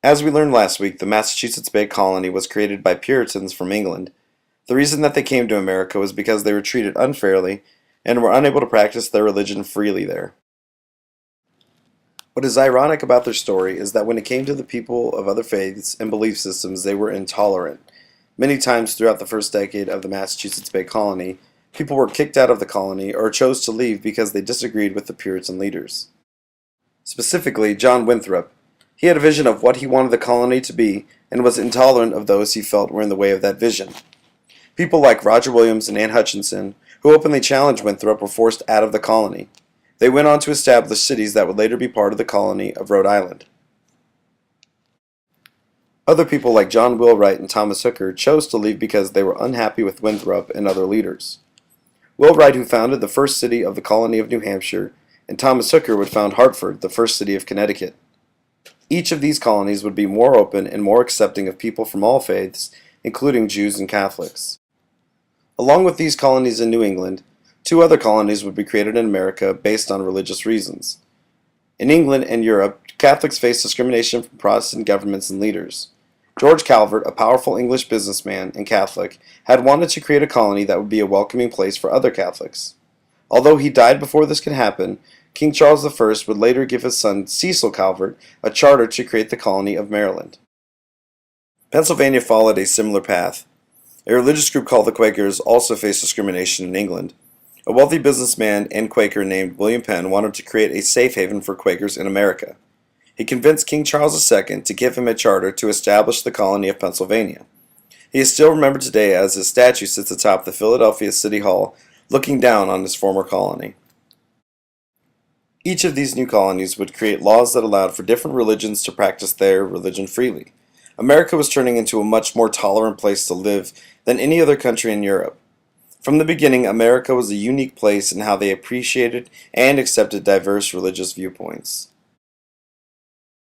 As we learned last week, the Massachusetts Bay Colony was created by Puritans from England. The reason that they came to America was because they were treated unfairly and were unable to practice their religion freely there. What is ironic about their story is that when it came to the people of other faiths and belief systems, they were intolerant. Many times throughout the first decade of the Massachusetts Bay Colony, people were kicked out of the colony or chose to leave because they disagreed with the Puritan leaders. Specifically, John Winthrop. He had a vision of what he wanted the colony to be and was intolerant of those he felt were in the way of that vision. People like Roger Williams and Anne Hutchinson, who openly challenged Winthrop, were forced out of the colony. They went on to establish cities that would later be part of the colony of Rhode Island. Other people like John Wheelwright and Thomas Hooker chose to leave because they were unhappy with Winthrop and other leaders. Wheelwright, who founded the first city of the colony of New Hampshire, and Thomas Hooker would found Hartford, the first city of Connecticut. Each of these colonies would be more open and more accepting of people from all faiths, including Jews and Catholics. Along with these colonies in New England, two other colonies would be created in America based on religious reasons. In England and Europe, Catholics faced discrimination from Protestant governments and leaders. George Calvert, a powerful English businessman and Catholic, had wanted to create a colony that would be a welcoming place for other Catholics. Although he died before this could happen, King Charles I would later give his son Cecil Calvert a charter to create the colony of Maryland. Pennsylvania followed a similar path. A religious group called the Quakers also faced discrimination in England. A wealthy businessman and Quaker named William Penn wanted to create a safe haven for Quakers in America. He convinced King Charles II to give him a charter to establish the colony of Pennsylvania. He is still remembered today as his statue sits atop the Philadelphia City Hall, looking down on his former colony. Each of these new colonies would create laws that allowed for different religions to practice their religion freely. America was turning into a much more tolerant place to live than any other country in Europe. From the beginning, America was a unique place in how they appreciated and accepted diverse religious viewpoints.